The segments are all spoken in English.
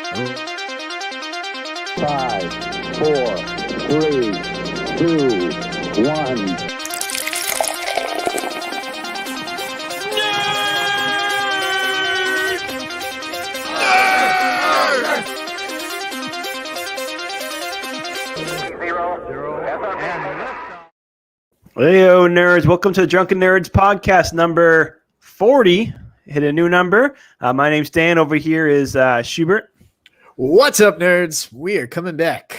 5, 4, 3, 2, 1. Heyo, nerds. Welcome to the Drunken Nerds podcast number 40. Hit a new number. My name's Dan. Over here is Schubert. What's up, nerds? We are coming back.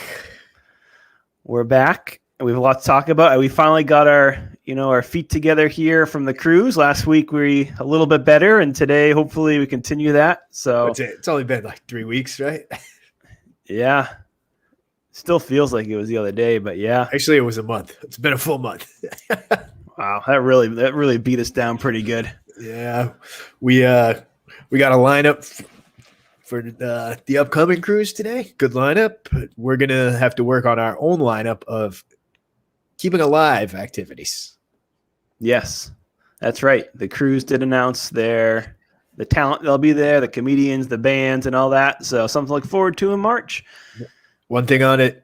We're back. We have a lot to talk about. We finally got our feet together here from the cruise. Last week we a little bit better, and today hopefully we continue that. So it's only been like 3 weeks, right? Yeah. Still feels like it was the other day, but yeah. Actually, it was a month. It's been a full month. Wow, that really beat us down pretty good. Yeah, we got a lineup for the upcoming cruise today. Good lineup. But we're gonna have to work on our own lineup of keeping alive activities. Yes, that's right. The cruise did announce the talent they'll be there, the comedians, the bands, and all that. So something to look forward to in March. One thing on it,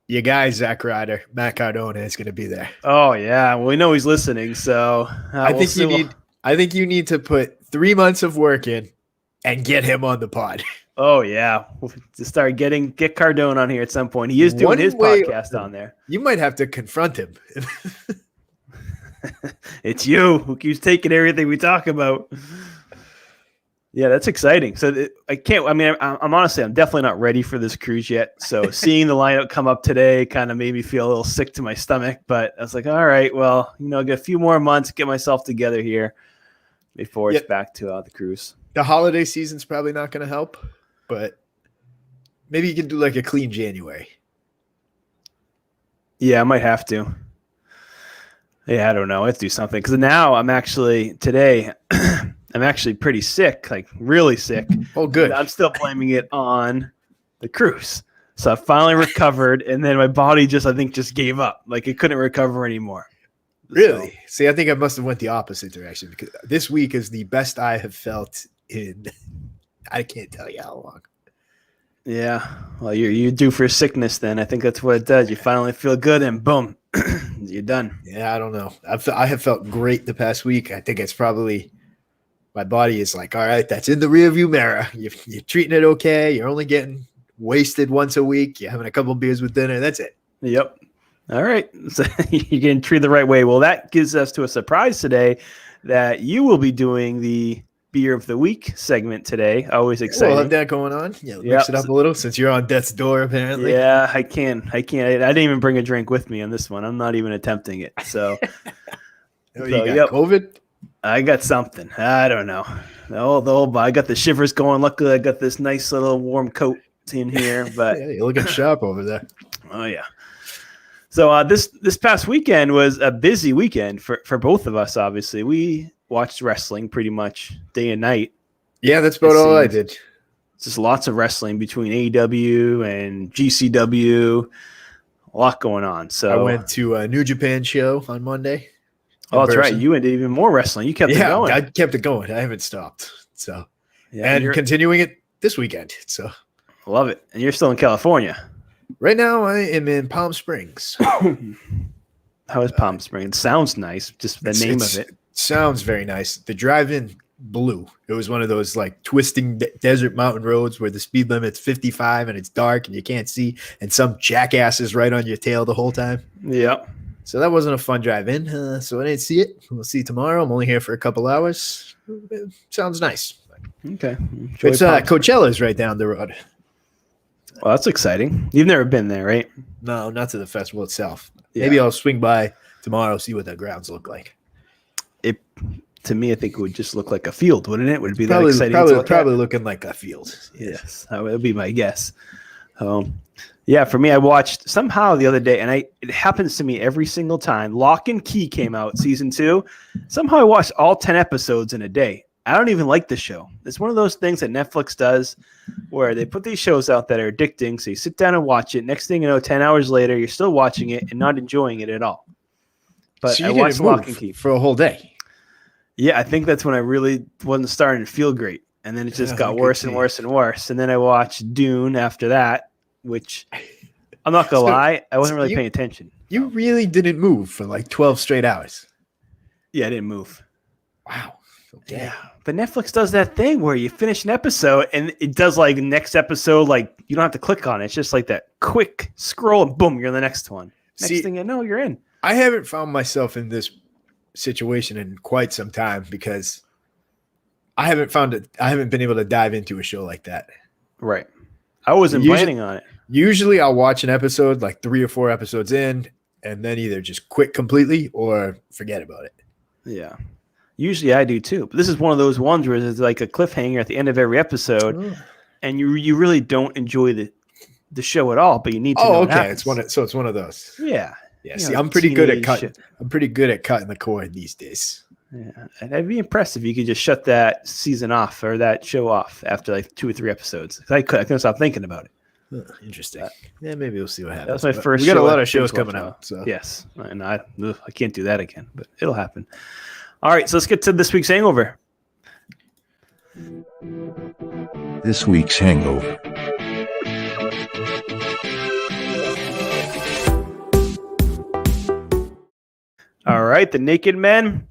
your guy, Zach Ryder, Matt Cardona, is going to be there. Oh, yeah. Well, we know he's listening, so I think you need to put 3 months of work in and get him on the pod. Oh, yeah. We'll just get Cardona on here at some point. He is doing his podcast on there. You might have to confront him. It's you who keeps taking everything we talk about. Yeah, that's exciting. So I'm honestly, I'm definitely not ready for this cruise yet. So seeing the lineup come up today kind of made me feel a little sick to my stomach, but I was like, all right, well, get a few more months, get myself together here before it's back to the cruise. The holiday season's probably not going to help, but maybe you can do like a clean January. Yeah, I might have to. Yeah, I don't know. Let's do something. Because now today, I'm actually pretty sick, like really sick. Oh, good. I'm still blaming it on the cruise. So I finally recovered, and then my body just gave up. Like it couldn't recover anymore. Really? So, see, I think I must have went the opposite direction because this week is the best I have felt in I can't tell you how long. Yeah. Well, you're due for sickness then. I think that's what it does. You finally feel good, and boom, you're done. Yeah, I don't know. I have felt great the past week. I think it's probably my body is like, all right, that's in the rearview mirror. You're treating it okay. You're only getting wasted once a week. You're having a couple of beers with dinner. That's it. Yep. All right. So you're getting treated the right way. Well, that gives us to a surprise today that you will be doing the Beer of the Week segment today. Always exciting. We'll have that going on. Yeah, mix it up a little since you're on death's door, apparently. Yeah, I can. I didn't even bring a drink with me on this one. I'm not even attempting it. So, you got COVID? I got something. I don't know. I got the shivers going. Luckily, I got this nice little warm coat in here. But yeah, you're looking sharp over there. Oh yeah. So this past weekend was a busy weekend for both of us. Obviously, we watched wrestling pretty much day and night. Yeah, that's about all I did. Just lots of wrestling between AEW and GCW. A lot going on. So I went to a New Japan show on Monday. Oh, that's right. You did even more wrestling. You kept it going. I kept it going. I haven't stopped. So, yeah, and continuing it this weekend. So, love it. And you're still in California. Right now, I am in Palm Springs. How is Palm Springs? It sounds nice. Just the name of it. Sounds very nice. The drive-in blew. It was one of those like twisting desert mountain roads where the speed limit's 55 and it's dark and you can't see, and some jackass is right on your tail the whole time. Yep. So that wasn't a fun drive-in. So I didn't see it. We'll see tomorrow. I'm only here for a couple hours. It sounds nice. Okay. It's Coachella's right down the road. Well, that's exciting. You've never been there, right? No, not to the festival itself. Yeah. Maybe I'll swing by tomorrow, see what the grounds look like. To me, I think it would just look like a field, wouldn't it? Would it be probably, that exciting? Probably looking like a field. Yes, that would be my guess. Yeah, for me, I watched somehow the other day, and it happens to me every single time. Lock and Key came out, season 2. Somehow I watched all 10 episodes in a day. I don't even like the show. It's one of those things that Netflix does where they put these shows out that are addicting. So you sit down and watch it. Next thing you know, 10 hours later, you're still watching it and not enjoying it at all. But so I watched Lock and Key for a whole day. Yeah, I think that's when I really wasn't starting to feel great. and then it just Yeah, I got could worse and see. worse and worse. And then I watched Dune after that, which I'm not gonna So- lie, I wasn't really you- paying attention. You really didn't move for like 12 straight hours. Yeah, I didn't move. Wow. Okay. Yeah, but Netflix does that thing where you finish an episode and it does like next episode, like you don't have to click on it. It's just like that quick scroll and boom, you're in the next one. Next See, thing you know, you're in. I haven't found myself in this situation in quite some time because I haven't been able to dive into a show like that. Right. I wasn't planning on it. Usually I'll watch an episode like 3 or 4 episodes in and then either just quit completely or forget about it. Yeah. Usually I do too. But this is one of those ones where it's like a cliffhanger at the end of every episode and you really don't enjoy the show at all, but you need to know Oh, what okay. happens. It's one of those. Yeah. Yeah. You See, know, I'm pretty good at teenage cutting. shit. I'm pretty good at cutting the cord these days. Yeah. And I'd be impressed if you could just shut that season off or that show off after like 2 or 3 episodes. I couldn't stop thinking about it. Interesting. Yeah, maybe we'll see what happens. That was my But first We got a show lot I of shows binge watched coming now. out. So Yes. And I can't do that again, but it'll happen. All right. So let's get to this week's hangover. This week's hangover. All right. The Naked Men.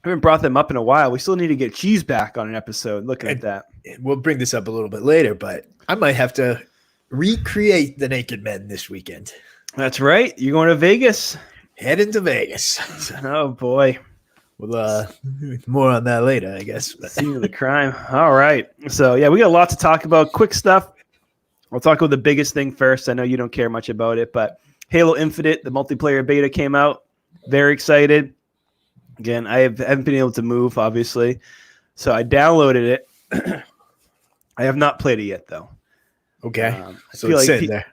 I haven't brought them up in a while. We still need to get Cheese back on an episode. Looking at that. we'll bring this up a little bit later, but I might have to recreate the Naked Men this weekend. That's right. You're going to Vegas. Heading to Vegas. Oh, boy. Well, more on that later, I guess. But Scene of the crime. All right. So, yeah, we got a lot to talk about. Quick stuff. I'll talk about the biggest thing first. I know you don't care much about it, but Halo Infinite, the multiplayer beta came out. Very excited. Again, I haven't been able to move, obviously. So I downloaded it. I have not played it yet, though. okay. I So feel it's like sitting there.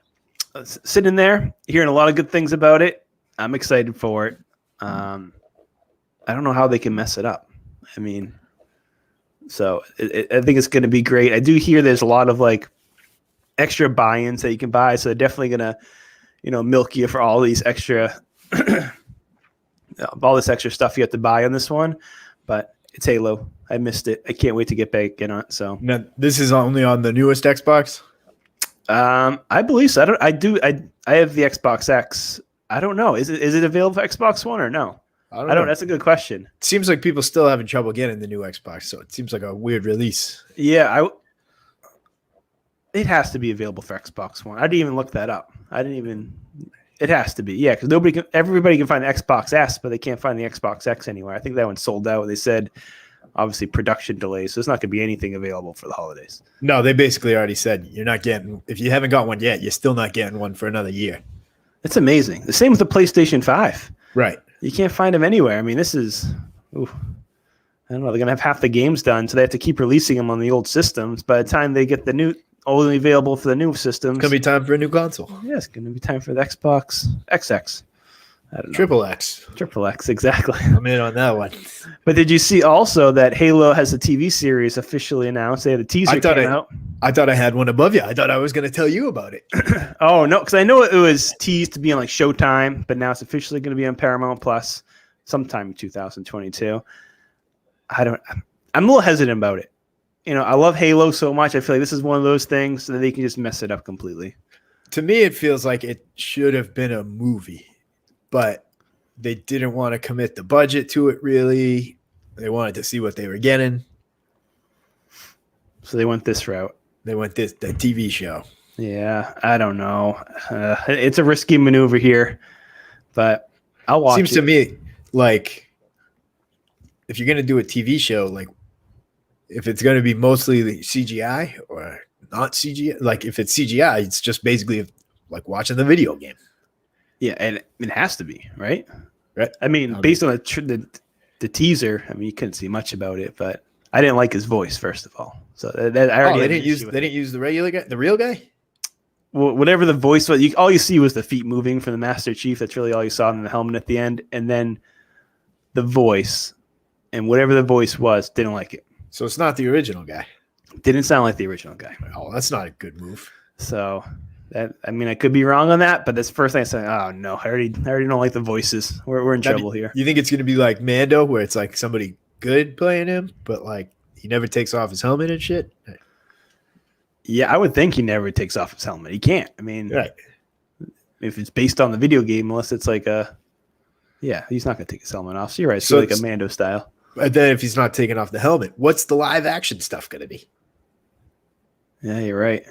Sitting there, hearing a lot of good things about it. I'm excited for it. I don't know how they can mess it up. I mean, so I think it's going to be great. I do hear there's a lot of like extra buy-ins that you can buy, so they're definitely going to, milk you for all these extra, all this extra stuff you have to buy on this one. But it's Halo. I missed it. I can't wait to get back in on it. So Now, this is only on the newest Xbox. I believe so. I have the Xbox X. I don't know. Is it available for Xbox One or no? I don't. know. That's a good question. It seems like people still having trouble getting the new Xbox, so it seems like a weird release. Yeah, it has to be available for Xbox One. I didn't even look that up. It has to be. Yeah, because everybody can find the Xbox S, but they can't find the Xbox X anywhere. I think that one sold out. They said obviously production delays, so it's not going to be anything available for the holidays. No, they basically already said you're not getting. If you haven't got one yet, you're still not getting one for another year. It's amazing. The same with the PlayStation 5. Right. You can't find them anywhere. I mean, this is, I don't know. They're going to have half the games done, so they have to keep releasing them on the old systems. By the time they get the new, only available for the new systems. It's gonna be time for a new console. Yeah, it's going to be time for the Xbox XX. I don't know. Triple X. Triple X, exactly. I'm in on that one. But did you see also that Halo has a TV series officially announced? They had a teaser came out. I thought I had one above you. I thought I was going to tell you about it. Oh, no, because I know it was teased to be on like Showtime, but now it's officially going to be on Paramount Plus sometime in 2022. I'm a little hesitant about it. I love Halo so much. I feel like this is one of those things that they can just mess it up completely. To me, it feels like it should have been a movie, but they didn't want to commit the budget to it, really. They wanted to see what they were getting. So they went this route. They went the TV show. Yeah, I don't know. It's a risky maneuver here, but I'll watch Seems it. to me like if you're going to do a TV show, like if it's going to be mostly the CGI or not CGI, like if it's CGI, it's just basically like watching the video game. Yeah, and it has to be, right? Right. I mean, based on the teaser, I mean, you couldn't see much about it, but I didn't like his voice, first of all. So that I already They had didn't an use issue with they it. didn't use the regular guy, the real guy. Well, whatever the voice was, all you see was the feet moving from the Master Chief. That's really all you saw in the helmet at the end, and then the voice, and whatever the voice was, didn't like it. So it's not the original guy. Didn't sound like the original guy. Oh, that's not a good move. So I could be wrong on that, but that's the first thing I said. Oh no, I already don't like the voices. We're in trouble here. You think it's going to be like Mando, where it's like somebody good playing him, but like He never takes off his helmet and shit. Yeah, I would think he never takes off his helmet. He can't. I mean, Right. if it's based on the video game, unless it's like he's not going to take his helmet off. So you're right. So So like a Mando style. But then if he's not taking off the helmet, what's the live action stuff going to be? Yeah, you're right.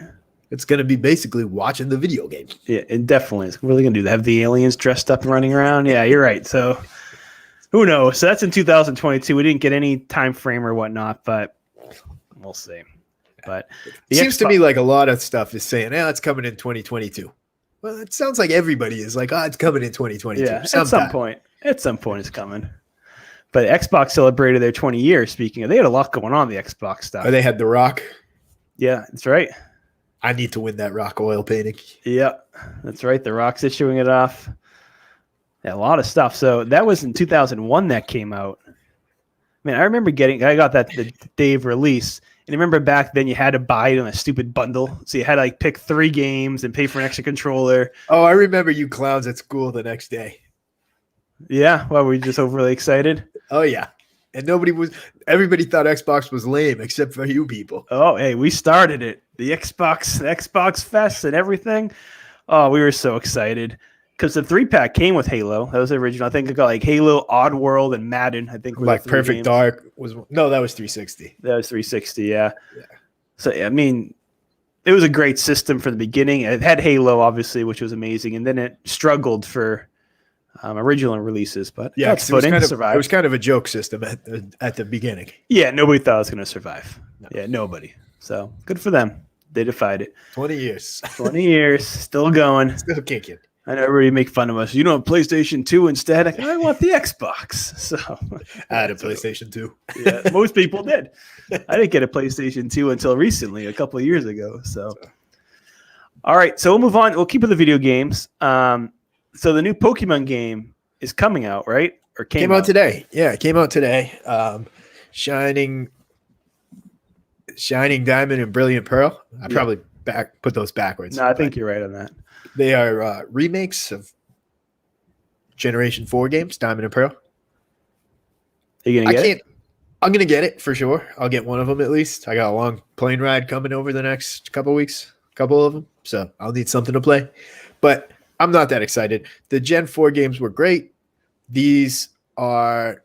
It's going to be basically watching the video game. Yeah, it definitely is. What are they going to do? Have the aliens dressed up and running around? Yeah, you're right. So who knows? So that's in 2022. We didn't get any time frame or whatnot, but we'll see. But It seems to me like a lot of stuff is saying, it's coming in 2022. Well, it sounds like everybody is like, it's coming in 2022. yeah, sometime. at some point it's coming. But Xbox celebrated their 20 years. Speaking of, they had a lot going on, the Xbox stuff. Oh, they had The Rock. Yeah, that's right. I need to win that Rock oil painting. Yeah, that's right. The Rock's issuing it off. Yeah, a lot of stuff. So that was in 2001 that came out. Man, I remember I got that the day of release. And I remember back then you had to buy it in a stupid bundle. So you had to like pick 3 games and pay for an extra controller. Oh, I remember you clowns at school the next day. Yeah, well, were you just overly excited? Oh, yeah. And everybody thought Xbox was lame except for you people. Oh, hey, we started it. The Xbox Fest and everything. Oh, we were so excited. Because the 3-pack came with Halo. That was the original. I think it got like Halo, Oddworld, and Madden. I think were Like the 3 Perfect games. Dark was that was 360. That was 360, yeah. Yeah. So, I mean, it was a great system from the beginning. It had Halo, obviously, which was amazing. And then it struggled for original releases. But Yeah, got footing, survived. it was kind of a joke system at the beginning. Yeah, nobody thought it was going to survive. No. Yeah, nobody. So, good for them. They defied it. 20 years. 20 years, still going. Still kicking. I know everybody make fun of us. You know, PlayStation 2 instead. I want the Xbox. So I had a PlayStation 2. yeah, most people did. I didn't get a PlayStation 2 until recently, a couple of years ago. So, all right. So we'll move on. We'll keep with the video games. So the new Pokemon game is coming out, right? Or came out today. Yeah, it came out today. Shining Diamond and Brilliant Pearl. I probably put those backwards. No, I think you're right on that. They are remakes of Generation 4 games, Diamond and Pearl. Are you going to get it? I'm going to get it for sure. I'll get one of them at least. I got a long plane ride coming over the next couple of weeks, couple of them. So I'll need something to play. But I'm not that excited. The Gen 4 games were great. These are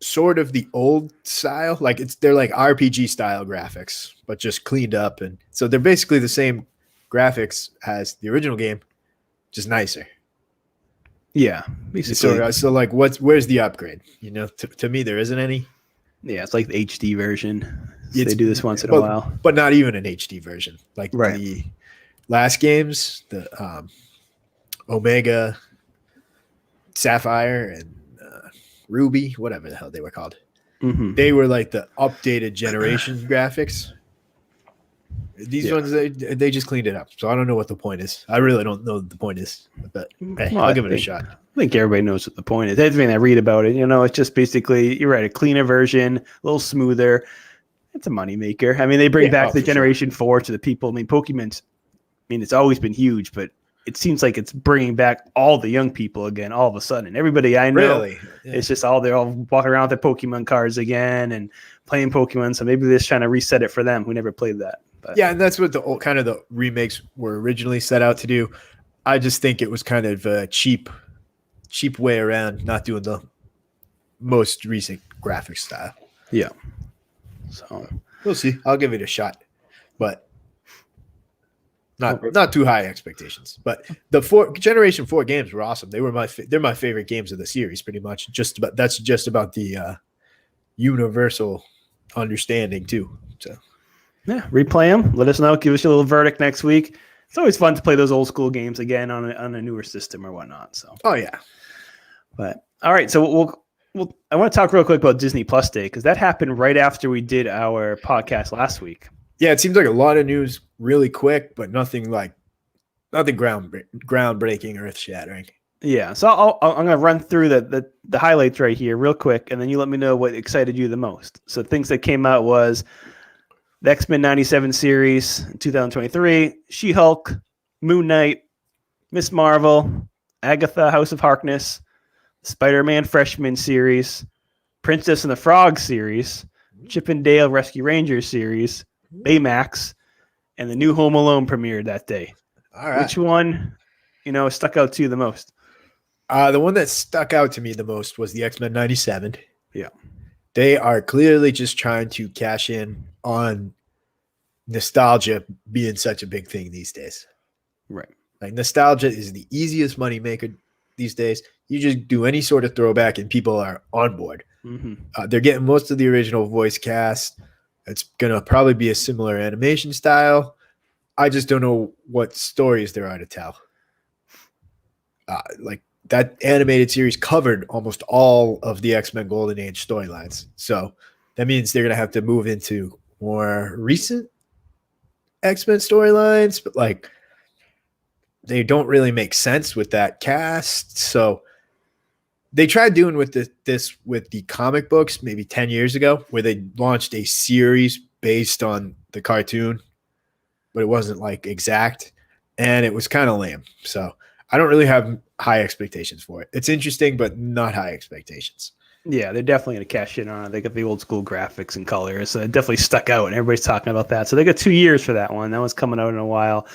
sort of the old style. They're like RPG style graphics, but just cleaned up. And so they're basically the same graphics as the original game, just nicer. Yeah, basically. So like, where's the upgrade? You know, to me, there isn't any. Yeah, it's like the HD version. So they do this once in a while, but not even an HD version. Like right. The last games, the Omega, Sapphire, and Ruby, whatever the hell they were called. Mm-hmm. They were like the updated generation graphics. These ones, they just cleaned it up. So I don't know what the point is. I really don't know what the point is. But hey, I'll give it a shot. I think everybody knows what the point is. Everything I read about it, it's just basically, you're right, a cleaner version, a little smoother. It's a moneymaker. I mean, they bring back the Generation 4 to the people. I mean, Pokemon's, it's always been huge, but it seems like it's bringing back all the young people again all of a sudden. Everybody I know, really? Yeah. It's just they're all walking around with their Pokemon cards again and playing Pokemon. So maybe they're just trying to reset it for them who never played that. But. Yeah, and that's what the remakes were originally set out to do. I just think it was kind of a cheap way around not doing the most recent graphics style. Yeah. So we'll see. I'll give it a shot, but not too high expectations. But the Generation 4 games were awesome. They're my favorite games of the series, pretty much. That's just about the universal understanding too. So. Yeah, replay them. Let us know. Give us a little verdict next week. It's always fun to play those old school games again on a newer system or whatnot. So. Oh yeah. But all right, so I want to talk real quick about Disney Plus Day because that happened right after we did our podcast last week. Yeah, it seems like a lot of news really quick, but nothing groundbreaking, earth shattering. Yeah, so I'm going to run through the highlights right here real quick, and then you let me know what excited you the most. So things that came out was the X-Men 97 series in 2023, She-Hulk, Moon Knight, Miss Marvel, Agatha, House of Harkness, Spider-Man Freshman series, Princess and the Frog series, Chip and Dale Rescue Rangers series, Baymax, and the new Home Alone premiered that day. All right. Which one, stuck out to you the most? The one that stuck out to me the most was the X-Men 97. Yeah. They are clearly just trying to cash in on nostalgia being such a big thing these days. Right. Like nostalgia is the easiest money maker these days. You just do any sort of throwback and people are on board. Mm-hmm. They're getting most of the original voice cast. It's going to probably be a similar animation style. I just don't know what stories there are to tell. Like that animated series covered almost all of the X-Men Golden Age storylines. So that means they're going to have to move into more recent X-Men storylines, but like they don't really make sense with that cast. So they tried doing this with the comic books maybe 10 years ago, where they launched a series based on the cartoon, but it wasn't like exact, and it was kind of lame. So I don't really have high expectations for it. It's interesting, but not high expectations. Yeah, they're definitely going to cash in on it. They got the old school graphics and colors. So it definitely stuck out, and everybody's talking about that. So they got 2 years for that one. That one's coming out in a while.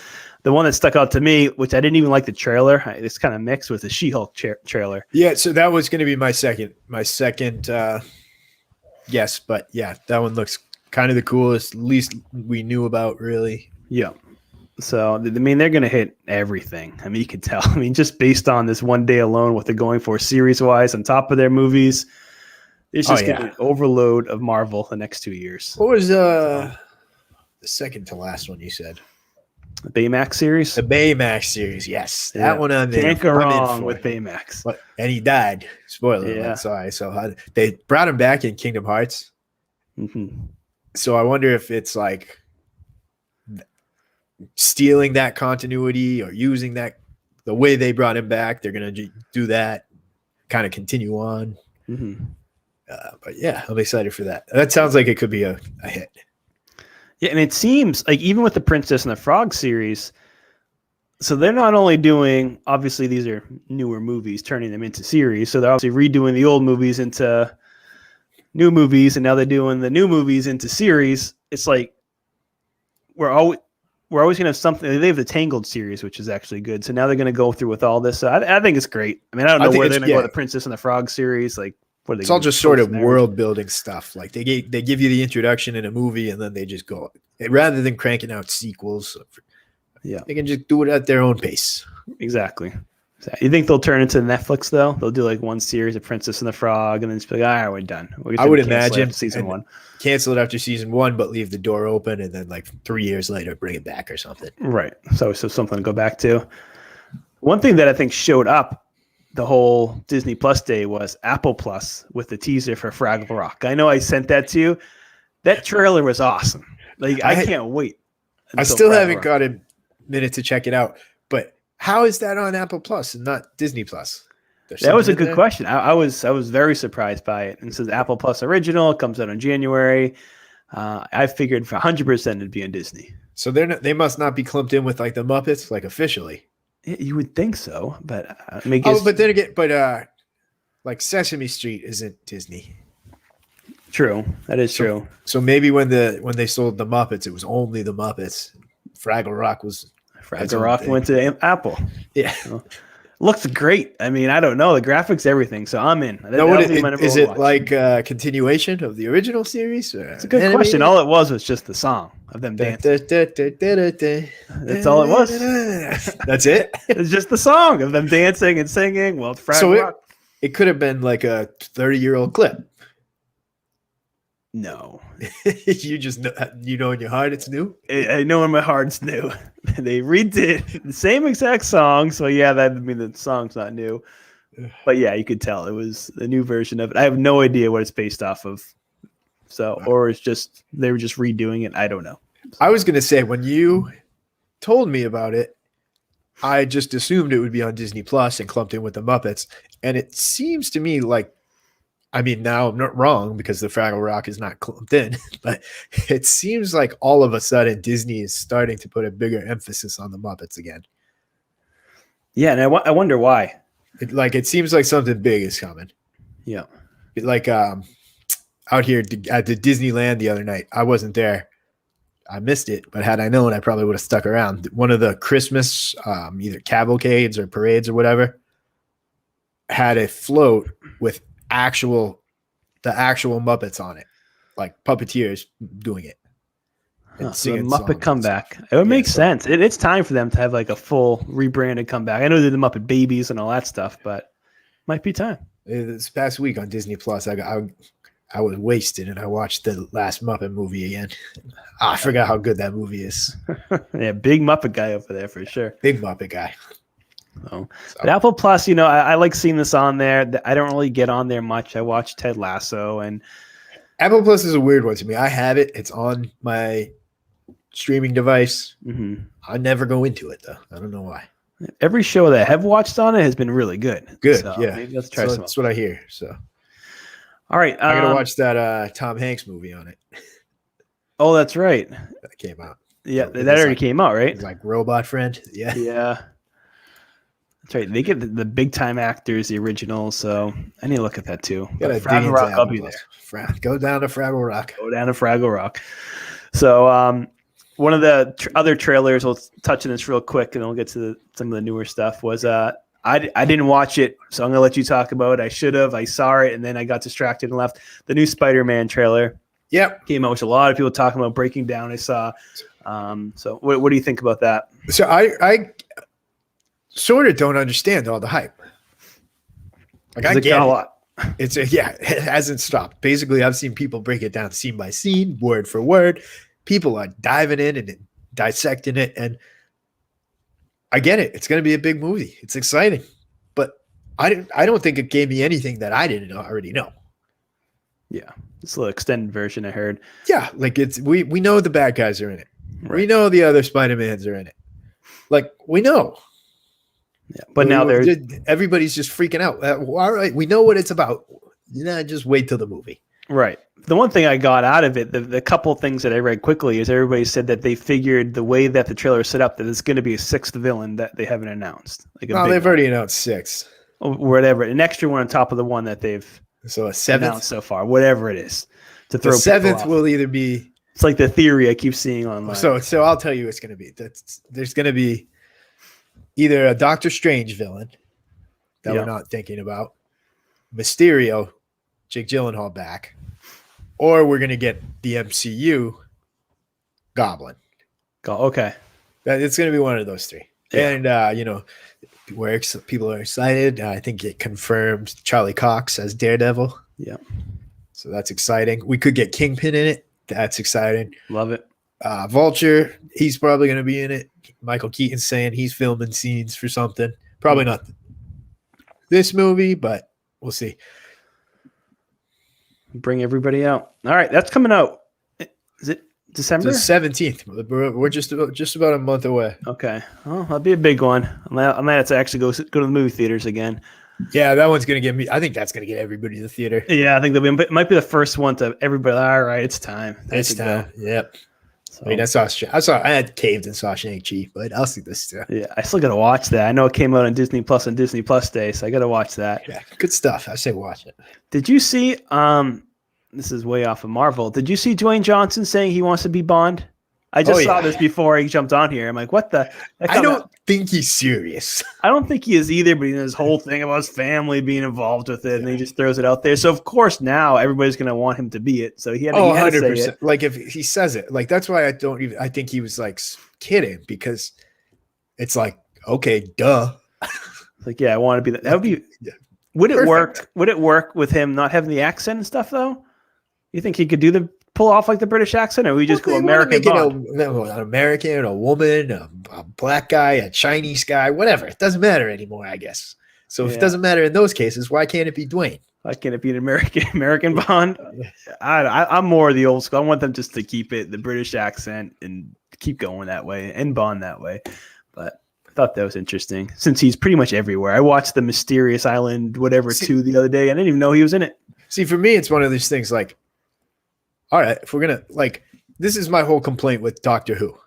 The one that stuck out to me, which I didn't even like the trailer, it's kind of mixed with the She-Hulk trailer. Yeah, so that was going to be my second guess. But yeah, that one looks kind of the coolest, least we knew about, really. Yeah. So, I mean, they're going to hit everything. I mean, you can tell. I mean, just based on this one day alone, what they're going for series-wise on top of their movies, it's just going to be an overload of Marvel the next 2 years. What was the second to last one you said? The Baymax series? The Baymax series, yes. That one on there. Can't go wrong with Baymax. And he died. Spoiler alert, sorry. So they brought him back in Kingdom Hearts. Mm-hmm. So I wonder if it's like stealing that continuity or using that the way they brought him back. They're going to do that, kind of continue on. Mm-hmm. But yeah, I'm excited for that. That sounds like it could be a hit. Yeah, and it seems like even with the Princess and the Frog series, so they're not only doing, obviously these are newer movies, turning them into series. So they're obviously redoing the old movies into new movies, and now they're doing the new movies into series. It's like we're always going to have something. They have the Tangled series, which is actually good. So now they're going to go through with all this. So I think it's great. I mean, I don't know where they're going to go with the Princess and the Frog series. Like, what are they? It's all just sort of world building stuff. Like they give you the introduction in a movie, and then they just go rather than cranking out sequels. Yeah, they can just do it at their own pace. Exactly. You think they'll turn into Netflix though? They'll do like one series of Princess and the Frog, and then just be like, "All right, we're done." I would imagine season one. Cancel it after season one, but leave the door open, and then like 3 years later, bring it back or something. Right. So something to go back to. One thing that I think showed up the whole Disney Plus day was Apple Plus with the teaser for Fraggle Rock. I know I sent that to you. That trailer was awesome. Like I can't wait. I still haven't got a minute to check it out, but how is that on Apple Plus and not Disney Plus? That was a good question. I was very surprised by it. And it says Apple Plus Original. It comes out in January. I figured for 100% it'd be on Disney. So they must not be clumped in with like the Muppets, like officially. You would think so, but I mean, but then again, like Sesame Street isn't Disney. True, that is true. So maybe when they sold the Muppets, it was only the Muppets. Fraggle Rock went to Apple. Yeah, looks great. I mean, I don't know the graphics, everything. So I'm in. Is it like a continuation of the original series? It's a good question. All it was just the song of them dancing. That's all it was. That's it. It's just the song of them dancing and singing. Well, Fraggle Rock. It could have been like a 30-year-old clip. No, you just know in your heart it's new. I know in my heart it's new. They redid the same exact song, so yeah, that'd mean the song's not new. But yeah, you could tell it was a new version of it. I have no idea what it's based off of. So, or it's just they were just redoing it. I don't know. I was gonna say when you told me about it, I just assumed it would be on Disney Plus and clumped in with the Muppets, and it seems to me like. I mean, now I'm not wrong because the Fraggle Rock is not clumped in, but it seems like all of a sudden Disney is starting to put a bigger emphasis on the Muppets again. Yeah, and I wonder why. It seems like something big is coming. Yeah, Like out here at the Disneyland the other night. I wasn't there. I missed it, but had I known, I probably would have stuck around. One of the Christmas either cavalcades or parades or whatever had a float with the actual Muppets on it, like puppeteers doing it. And So the singing Muppet songs. comeback. It would make sense. It's time for them to have like a full rebranded comeback. I know they're the Muppet Babies and all that stuff, but might be time. This past week on Disney Plus, I was wasted and I watched the last Muppet movie again. I forgot how good that movie is. Yeah, big Muppet guy over there for sure. Big Muppet guy. So. But Apple Plus, I like seeing this on there. I don't really get on there much. I watch Ted Lasso and Apple Plus is a weird one to me. I have it. It's on my streaming device. mm-hmm. I never go into it though. I don't know why. Every show that I have watched on it has been really good. Good, So yeah. maybe let's try some. That's what I hear. So All right. I gotta watch that Tom Hanks movie on it. Oh, that's right. That came out. Yeah, So that already came out, right? It's like Robot Friend. Yeah. Yeah. That's right. They get the big time actors, the original. So I need to look at that too. Gotta But dig Fraggle into Rock, I'll Apple be Plus. there. Go down to Fraggle Rock. Go down to Fraggle Rock. So one of the other trailers, we'll touch on this real quick and then we'll get to some of the newer stuff, was I didn't watch it, so I'm going to let you talk about it. I should have. I saw it, and then I got distracted and left. The new Spider-Man trailer came out, which a lot of people talking about breaking down. I saw. So what do you think about that? So I sort of don't understand all the hype. Like I get a it. lot. It hasn't stopped. Basically, I've seen people break it down scene by scene, word for word. People are diving in and dissecting it, and I get it. It's going to be a big movie. It's exciting, but I don't think it gave me anything that I didn't already know. Yeah, it's a little extended version. I heard. Yeah, like we know the bad guys are in it. Right. We know the other Spider-Mans are in it. Like we know. Yeah, but now everybody's just freaking out. All right, we know what it's about. Just wait till the movie. Right. The one thing I got out of it, the couple things that I read quickly, is everybody said that they figured the way that the trailer is set up that it's going to be a sixth villain that they haven't announced. Like they've already announced 6. Or whatever, an extra one on top of the one that they've So a 7th announced so far, whatever it is. To throw the 7th off. will either be. It's like the theory I keep seeing online. So I'll tell you, it's going to be there's going to be either a Doctor Strange villain that we're not thinking about, Mysterio, Jake Gyllenhaal back, or we're going to get the MCU Goblin. Okay. It's going to be one of those 3. Yeah. And, people are excited. I think it confirmed Charlie Cox as Daredevil. Yeah. So that's exciting. We could get Kingpin in it. That's exciting. Love it. Vulture, he's probably going to be in it. Michael Keaton's saying he's filming scenes for something. Probably not this movie, but we'll see. Bring everybody out. All right, that's coming out. Is it December? The 17th. We're just about a month away. Okay. Well, that'll be a big one. I'm glad to actually go to the movie theaters again. Yeah, that one's going to get me. I think that's going to get everybody to the theater. Yeah, I think it might be the first one to everybody. All right, it's time. It's time. Yep. So, I mean, I had caved and saw Shang-Chi, but I'll see this too. Yeah, I still got to watch that. I know it came out on Disney Plus Day, so I got to watch that. Yeah, good stuff. I say watch it. Did you see? This is way off of Marvel. Did you see Dwayne Johnson saying he wants to be Bond? I just saw this before he jumped on here. I'm like, what the? I don't think he's serious. I don't think he is either, but he knows his whole thing about his family being involved with it, and he just throws it out there. So, of course, now everybody's going to want him to be it. So he had to 100%. say it. Like, if he says it, like, that's why I think he was, like, kidding, because it's like, okay, duh. Like, yeah, I want to be that. That would be. Would it work? Would it work with him not having the accent and stuff, though? You think he could pull off like the British accent, or we just go American Bond? An American, a woman, a black guy, a Chinese guy, whatever. It doesn't matter anymore, I guess. So if it doesn't matter in those cases, why can't it be Dwayne? Why can't it be an American Bond? I'm more of the old school. I want them just to keep it the British accent and keep going that way and Bond that way. But I thought that was interesting since he's pretty much everywhere. I watched the Mysterious Island, 2 the other day. I didn't even know he was in it. See, for me, it's one of these things like, all right, if we're going to, this is my whole complaint with Doctor Who.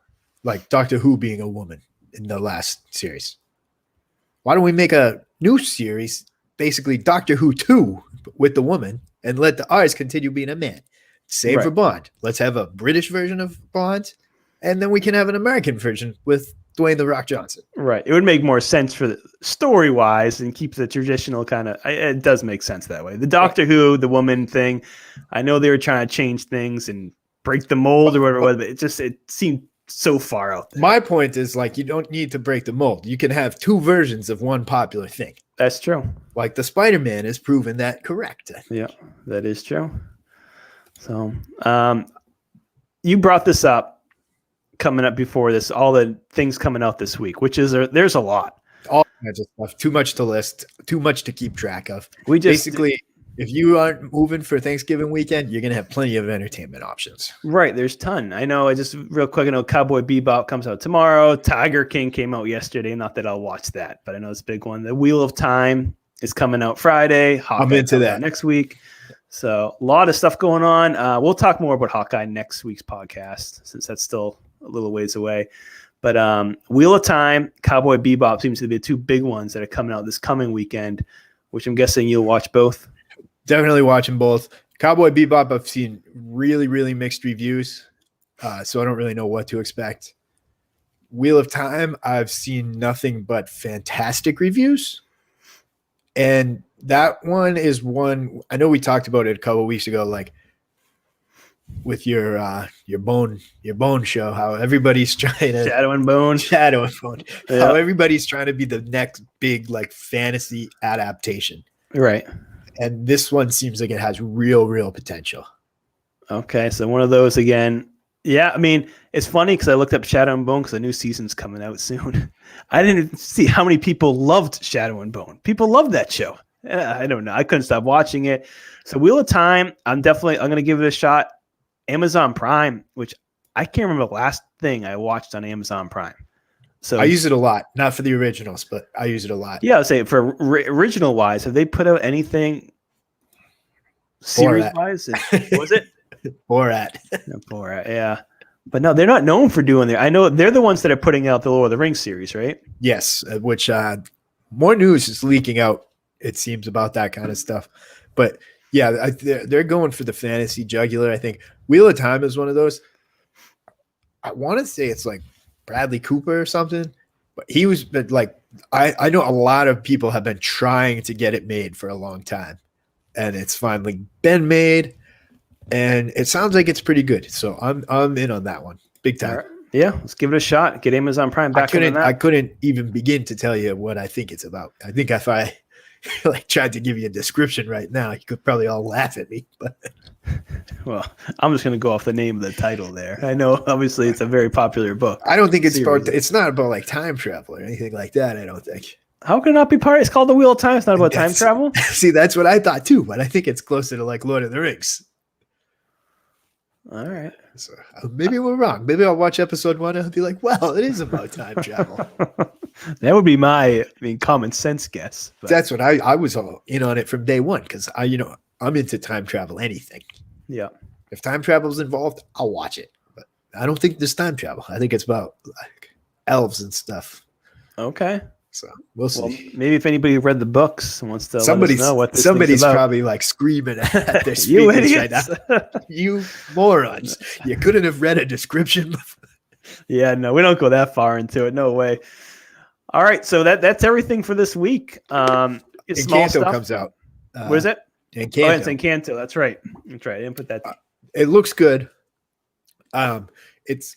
Like, Doctor Who being a woman in the last series. Why don't we make a new series, basically Doctor Who 2, with the woman, and let the ours continue being a man. Same for Bond. Let's have a British version of Bond, and then we can have an American version with Dwayne The Rock Johnson. Right. It would make more sense for the story-wise and keep the traditional kind of. It does make sense that way. The Doctor Who, the woman thing, I know they were trying to change things and break the mold or whatever it was, but it seemed so far out there. My point is, like, you don't need to break the mold. You can have two versions of one popular thing. That's true. Like the Spider-Man has proven that correct. Yeah, that is true. So, you brought this up coming up before this, all the things coming out this week, which is there's a lot. All kinds of stuff. Too much to list. Too much to keep track of. We just basically, if you aren't moving for Thanksgiving weekend, you're gonna have plenty of entertainment options. Right, there's a ton. I know. Real quick, I know Cowboy Bebop comes out tomorrow. Tiger King came out yesterday. Not that I'll watch that, but I know it's a big one. The Wheel of Time is coming out Friday. Hawkeye I'm into that next week. So a lot of stuff going on. We'll talk more about Hawkeye next week's podcast, since that's still a little ways away. But Wheel of Time, Cowboy Bebop seems to be the two big ones that are coming out this coming weekend, which I'm guessing you'll watch both. Definitely watching both. Cowboy Bebop, I've seen really, really mixed reviews, so I don't really know what to expect. Wheel of Time, I've seen nothing but fantastic reviews. And that one is one, I know we talked about it a couple of weeks ago, like with your bone show, how everybody's trying to Shadow and Bone, yeah. How everybody's trying to be the next big like fantasy adaptation. Right. And this one seems like it has real potential. Okay, so one of those again. Yeah, I mean, it's funny because I looked up Shadow and Bone because the new season's coming out soon. I didn't see how many people loved Shadow and Bone. People loved that show. I don't know. I couldn't stop watching it. So Wheel of Time, I'm going to give it a shot. Amazon Prime, which I can't remember the last thing I watched on Amazon Prime. So I use it a lot, not for the originals, but I use it a lot. Yeah, I'll say for original wise, have they put out anything series wise? Was it? Borat. Borat, yeah. But no, they're not known for doing that. I know they're the ones that are putting out the Lord of the Rings series, right? Yes, which more news is leaking out, it seems, about that kind of stuff. But yeah, they're going for the fantasy jugular, I think. Wheel of Time is one of those. I want to say it's like Bradley Cooper or something, but he was like, I know a lot of people have been trying to get it made for a long time, and it's finally been made. And it sounds like it's pretty good. So I'm in on that one. Big time. Right. Yeah, let's give it a shot. Get Amazon Prime back on that. I couldn't even begin to tell you what I think it's about. I think if I like tried to give you a description right now, you could probably all laugh at me. But well, I'm just going to go off the name of the title there. I know obviously it's a very popular book. I don't think it's not about like time travel or anything like that, I don't think. How can it not be part? It's called the Wheel of Time. It's not about time travel. See, that's what I thought too, but I think it's closer to like Lord of the Rings. All right. So maybe we're wrong. Maybe I'll watch episode 1 and I'll be like, well, it is about time travel. That would be my common sense guess. But that's what I was all in on it from day one, because I'm into time travel, anything. Yeah. If time travel is involved, I'll watch it. But I don't think there's time travel. I think it's about like elves and stuff. Okay. So we'll see. Well, maybe if anybody read the books and wants to let us know what this somebody's about. Probably like screaming at their You speakers idiots. right now. You morons. You couldn't have read a description before. Yeah, no, we don't go that far into it. No way. All right, so that's everything for this week. Encanto comes out. What is it? Encanto. Oh, it's Encanto. That's right. I didn't put that. It looks good. It's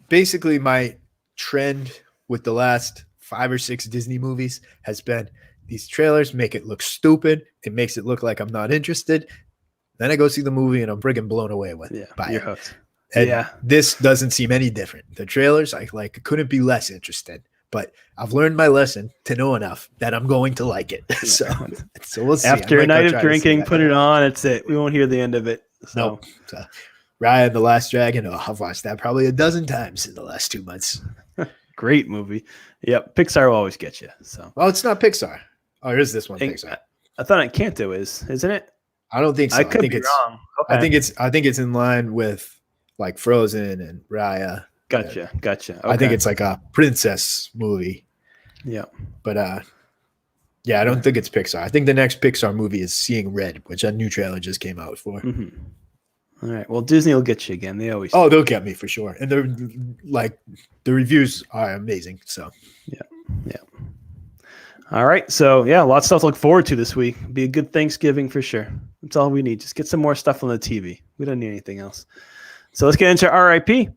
basically my trend with the last 5 or 6 Disney movies has been these trailers make it look stupid. It makes it look like I'm not interested. Then I go see the movie and I'm friggin' blown away by it. Hooked. And this doesn't seem any different. The trailers, I couldn't be less interested. But I've learned my lesson to know enough that I'm going to like it. So we'll see. After a night of drinking, put it on. That's it. We won't hear the end of it. So. Nope. So, Raya and the Last Dragon. Oh, I've watched that probably a dozen times in the last 2 months. Great movie. Yep. Pixar will always get you. So. Well, it's not Pixar. Or is this one Pixar? I thought Encanto isn't it? I don't think so. I think it's wrong. Okay. I think it's in line with like Frozen and Raya. Gotcha. Okay. I think it's like a princess movie. Yeah. But Yeah, I don't think it's Pixar. I think the next Pixar movie is Seeing Red, which a new trailer just came out for. Mm-hmm. All right. Well, Disney will get you again. They always. Oh, they'll get me for sure. And they're like, the reviews are amazing. So Yeah. All right. So yeah, lots of stuff to look forward to this week. Be a good Thanksgiving for sure. That's all we need. Just get some more stuff on the TV. We don't need anything else. So let's get into RIP.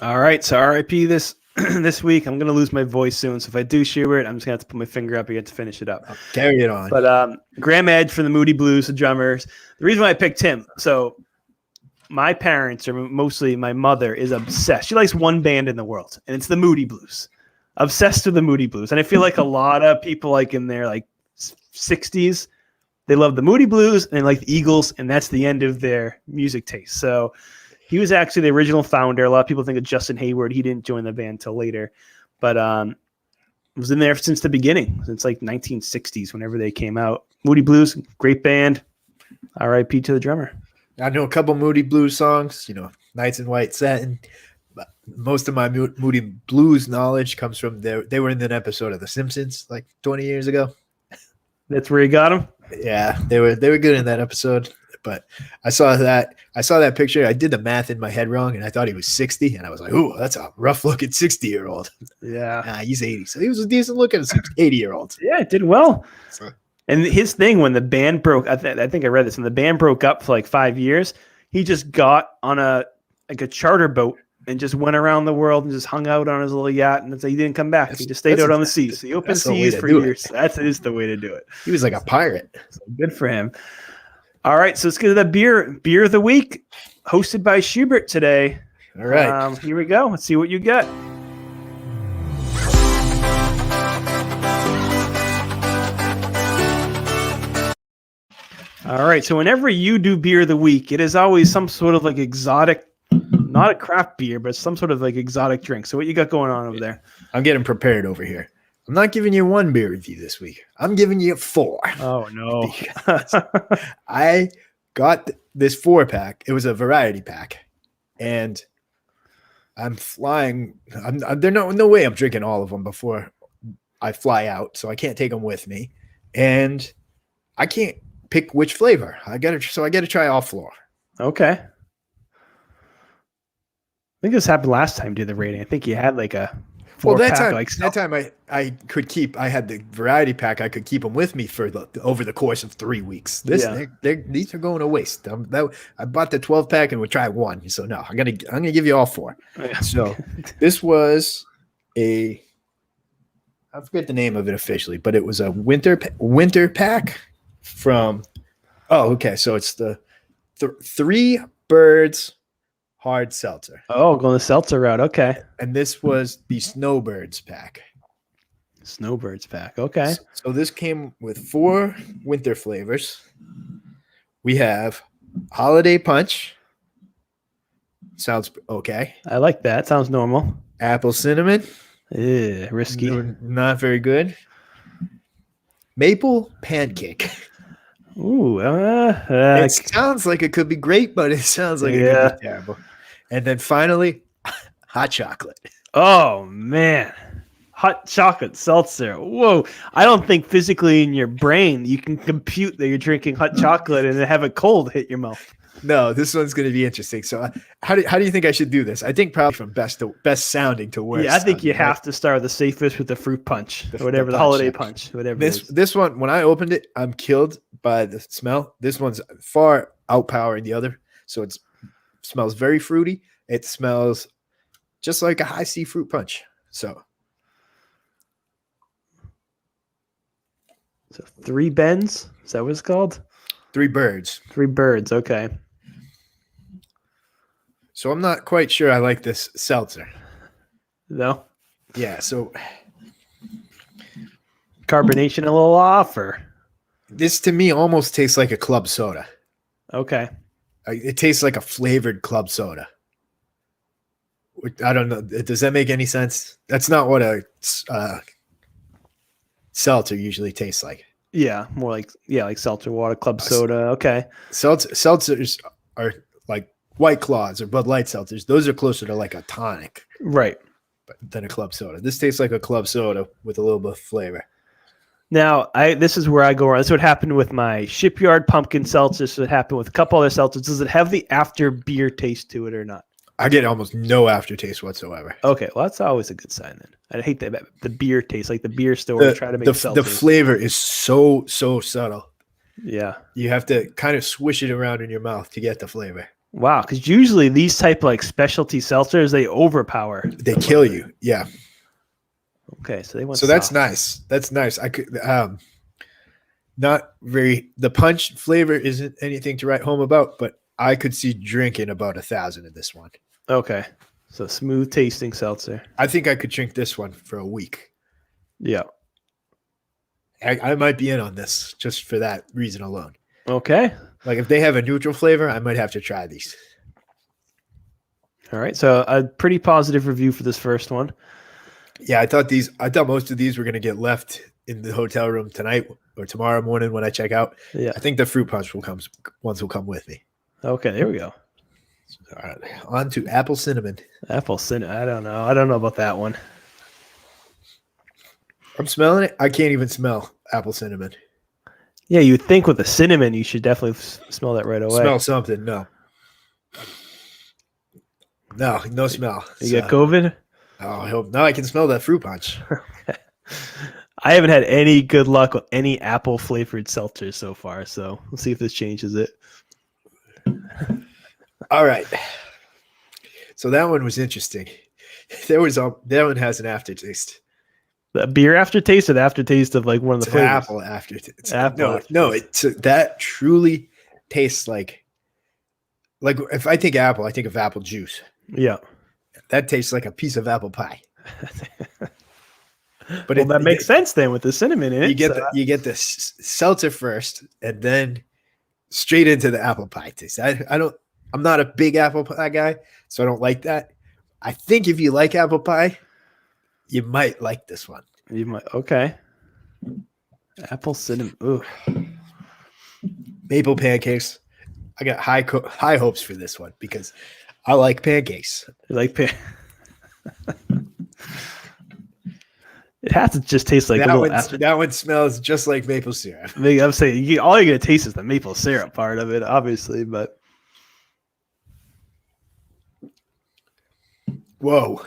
All right, so RIP this week. I'm gonna lose my voice soon, so if I do Schubert, I'm just gonna have to put my finger up here to finish it up. carry it on. But Graham Edge from the Moody Blues, the drummers. The reason why I picked him, so my parents, or mostly my mother, is obsessed. She likes one band in the world, and it's the Moody Blues. Obsessed with the Moody Blues, and I feel like a lot of people, like in their like 60s, they love the Moody Blues and they like the Eagles, and that's the end of their music taste. So. He was actually the original founder. A lot of people think of Justin Hayward. He didn't join the band till later, but was in there since the beginning, since like 1960s, whenever they came out. Moody Blues, great band. R.I.P. to the drummer. I know a couple Moody Blues songs, Nights in White Satin. But most of my Moody Blues knowledge comes from they were in an episode of The Simpsons like 20 years ago. That's where you got them? Yeah, they were good in that episode. But I saw that picture. I did the math in my head wrong, and I thought he was 60. And I was like, "Ooh, that's a rough-looking 60-year-old." Yeah, nah, he's 80, so he was a decent-looking 80-year-old. Yeah, it did well. So. And his thing when the band broke, I think I read this. When the band broke up for like 5 years, he just got on a charter boat and just went around the world and just hung out on his little yacht. And he didn't come back. He just stayed out on the seas, the open seas for years. That is the way to do it. He was like a pirate. So good for him. All right, so let's get to the beer of the week, hosted by Schubert today. All right, here we go. Let's see what you got. All right, so whenever you do beer of the week, it is always some sort of like exotic, not a craft beer, but some sort of like exotic drink. So what you got going on over there? I'm getting prepared over here. I'm not giving you one beer review this week. I'm giving you 4. Oh, no. I got this 4-pack. It was a variety pack. And I'm flying. There's no way I'm drinking all of them before I fly out. So I can't take them with me. And I can't pick which flavor. I got to try all 4. Okay. I think this happened last time, did the rating. I think you had like a... that time I could keep. I had the variety pack. I could keep them with me for over the course of 3 weeks. These are going to waste. I bought the 12-pack and would try 1. So no, I'm gonna give you all 4. Yeah. So this was I forget the name of it officially, but it was a winter pack from. Oh, okay. So it's the 3 Birds hard seltzer. Oh, going the seltzer route. Okay. And this was the Snowbirds pack. Snowbirds pack. Okay. So this came with 4 winter flavors. We have Holiday Punch. Sounds okay. I like that. Sounds normal. Apple Cinnamon. Risky. Not very good. Maple Pancake. Ooh. It sounds like it could be great, but it sounds like it could be terrible. And then finally, hot chocolate. Oh, man. Hot chocolate seltzer. Whoa. I don't think physically in your brain you can compute that you're drinking hot chocolate and have a cold hit your mouth. No, this one's going to be interesting. So how do you think I should do this? I think probably from best sounding to worst. Yeah, I think you have to start the safest with the fruit punch or whatever, the holiday punch, whatever this one, when I opened it, I'm killed by the smell. This one's far outpowering the other. So it smells very fruity. It smells just like a high C fruit punch. So 3 Bends? Is that what it's called? 3 Birds. 3 Birds. Okay. So I'm not quite sure I like this seltzer. No? Yeah, so carbonation a little off, or? This to me almost tastes like a club soda. Okay. It tastes like a flavored club soda. I don't know. Does that make any sense? That's not what a seltzer usually tastes like. Yeah, more like like seltzer water, club soda. Okay. Seltzers are like White Claws or Bud Light seltzers. Those are closer to like a tonic Right. than a club soda. This tastes like a club soda with a little bit of flavor. Now, this is where I go wrong. This is what happened with my Shipyard pumpkin seltzer. This is what happened with a couple other seltzers. Does it have the after beer taste to it or not? I get almost no aftertaste whatsoever. Okay, well, that's always a good sign then. I hate that the beer taste, like the beer store try to make seltzers. The flavor is so subtle. Yeah. You have to kind of swish it around in your mouth to get the flavor. Wow, because usually these type of like specialty seltzers, they overpower. They kill you. Yeah. Okay, so they went. So that's nice. That's nice. I could not very. The punch flavor isn't anything to write home about, but I could see drinking about 1,000 of this one. Okay, so smooth tasting seltzer. I think I could drink this one for a week. Yeah. I might be in on this just for that reason alone. Okay. Like if they have a neutral flavor, I might have to try these. All right, so a pretty positive review for this first one. Yeah, I thought most of these were going to get left in the hotel room tonight or tomorrow morning when I check out. Yeah. I think the fruit punch will come with me. Okay, there we go. All right, on to apple cinnamon. Apple cinnamon. I don't know. I don't know about that one. I'm smelling it. I can't even smell apple cinnamon. Yeah, you would think with the cinnamon, you should definitely smell that right away. Smell something. No smell. You get COVID? Oh, I hope now I can smell that fruit punch. I haven't had any good luck with any apple flavored seltzers so far, so we'll see if this changes it. All right. So that one was interesting. That one has an aftertaste. The beer aftertaste or the aftertaste of like one of the It's flavors? apple aftertaste. Apple That truly tastes like if I think apple, I think of apple juice. Yeah. That tastes like a piece of apple pie. But Well, that makes sense then with the cinnamon in it. You get the seltzer first, and then straight into the apple pie taste. I'm not a big apple pie guy, so I don't like that. I think if you like apple pie, you might like this one. You might. Okay. Apple cinnamon. Ooh. Maple pancakes. I got high hopes for this one because I like pancakes. You like It has to just taste like that one smells just like maple syrup. I'm saying all you're gonna taste is the maple syrup part of it, obviously, but whoa,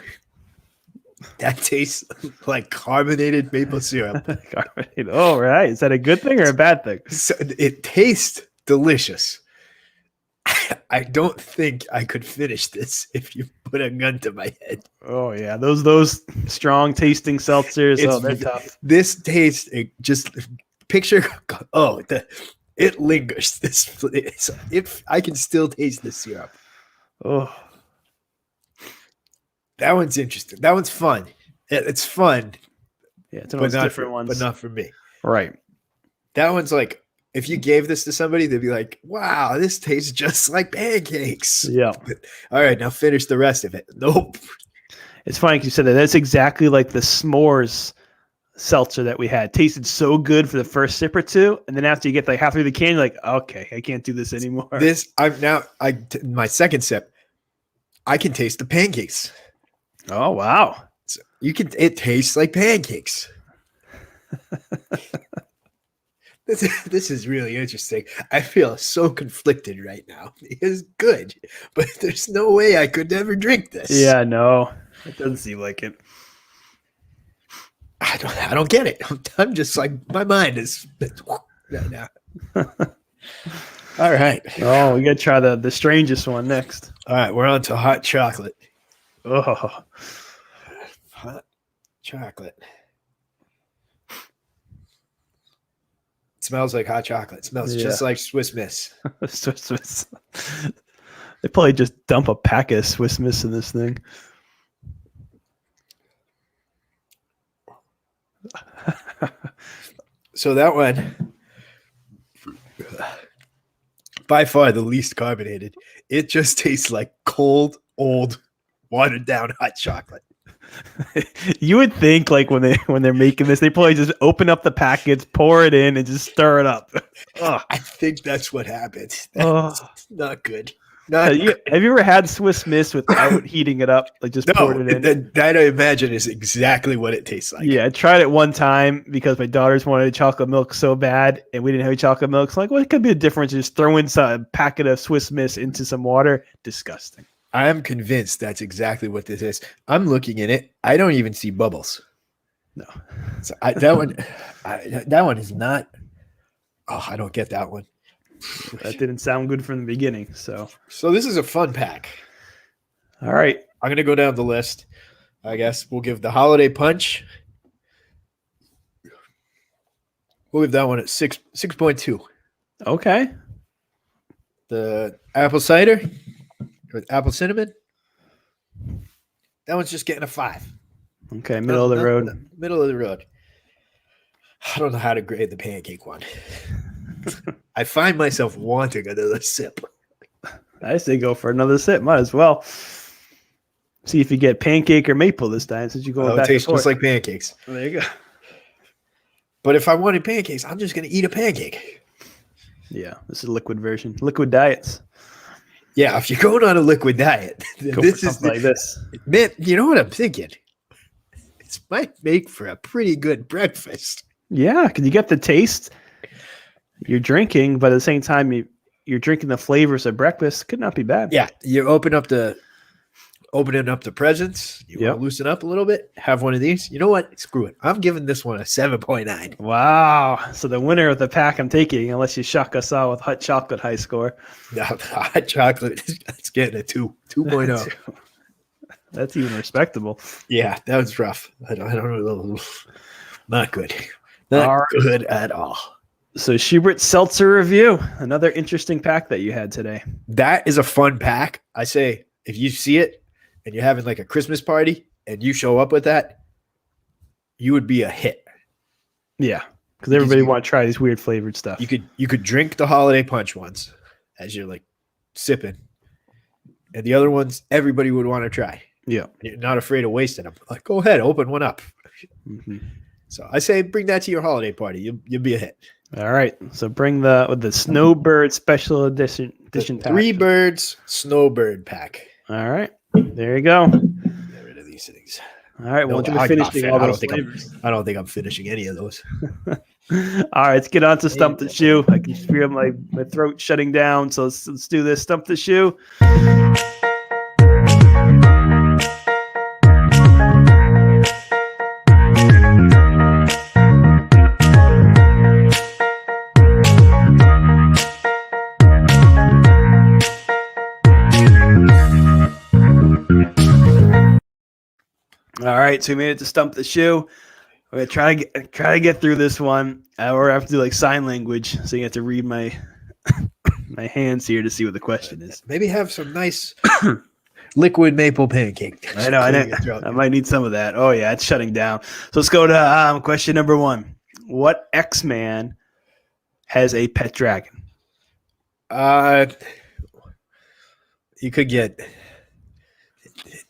that tastes like carbonated maple syrup. Oh, right. Is that a good thing or a bad thing? So it tastes delicious. I don't think I could finish this if you put a gun to my head. Oh yeah, those strong tasting seltzers. They're tough. This taste, just picture. Oh, it lingers. I can still taste the syrup. Oh, that one's interesting. That one's fun. It's fun. Yeah, it's one of those different ones, but not for me. Right. That one's like, if you gave this to somebody, they'd be like, wow, this tastes just like pancakes. Yeah. All right, now finish the rest of it. Nope. It's funny you said that. That's exactly like the s'mores seltzer that we had. It tasted so good for the first sip or two, and then after you get like half through the can, you're like, okay, I can't do this anymore. My second sip, I can taste the pancakes. Oh wow. So it tastes like pancakes. This is really interesting. I feel so conflicted right now. It's good, but there's no way I could ever drink this. Yeah, no, it doesn't seem like it. I don't get it. I'm just like, my mind is right now. All right. Oh, we gotta try the strangest one next. All right, we're on to hot chocolate. Oh, hot chocolate. Smells like hot chocolate. Smells just like Swiss Miss. Swiss Miss. They probably just dump a pack of Swiss Miss in this thing. So that one, by far the least carbonated. It just tastes like cold, old watered down hot chocolate. You would think like when they're making this, they probably just open up the packets, pour it in, and just stir it up. Oh, I think that's what happened. Oh. That's not good. Have you ever had Swiss Miss without heating it up? Like just poured it in? That I imagine is exactly what it tastes like. Yeah, I tried it one time because my daughters wanted chocolate milk so bad, and we didn't have any chocolate milk. So like, what could be the difference? Just throwing a packet of Swiss Miss into some water. Disgusting. I am convinced that's exactly what this is. I'm looking in it. I don't even see bubbles. No. So that one is not. Oh, I don't get that one. That didn't sound good from the beginning. So this is a fun pack. All right. I'm going to go down the list. I guess we'll give the Holiday Punch. We'll give that one at 6.2. Okay. The Apple Cider with Apple Cinnamon. That one's just getting a 5. Okay, middle of the road. Middle of the road. I don't know how to grade the pancake one. I find myself wanting another sip. I say go for another sip. Might as well. See if you get pancake or maple this time since you go back. It tastes just like pancakes. There you go. But if I wanted pancakes, I'm just going to eat a pancake. Yeah, this is a liquid version. Liquid diets. Yeah, if you're going on a liquid diet, This is like this. Man, you know what I'm thinking? This might make for a pretty good breakfast. Yeah, because you get the taste. You're drinking, but at the same time, you're drinking the flavors of breakfast. Could not be bad. Yeah, you opening up the presents. You want to loosen up a little bit. Have one of these. You know what? Screw it. I'm giving this one a 7.9. Wow. So the winner of the pack I'm taking, unless you shock us out with hot chocolate high score. No, hot chocolate. It's getting a 2.0. That's even respectable. Yeah, that was rough. I don't know. Not good. Not good at all. So Schubert Seltzer Review, another interesting pack that you had today. That is a fun pack. I say if you see it and you're having like a Christmas party and you show up with that, you would be a hit. Yeah, because everybody want to try these weird flavored stuff. You could drink the Holiday Punch ones as you're like sipping, and the other ones everybody would want to try. Yeah, you're not afraid of wasting them. Like, go ahead, open one up. Mm-hmm. So I say bring that to your holiday party. You'll be a hit. All right. So bring the Snowbird special edition pack. 3 birds snowbird pack. All right. There you go. Get rid of these things. All right. Well, you're finishing all those flavors. I don't think I'm finishing any of those. All right. Let's get on to Stump the Shoe. I can feel my throat shutting down. So let's do this. Stump the Shoe. All right, so we made it to Stump the Shoe. We're gonna try to get through this one. Or I have to do like sign language, so you have to read my my hands here to see what the question is. Maybe have some nice liquid maple pancake. I know. I might need some of that. Oh yeah, it's shutting down. So let's go to question number 1. What X-Man has a pet dragon? You could get.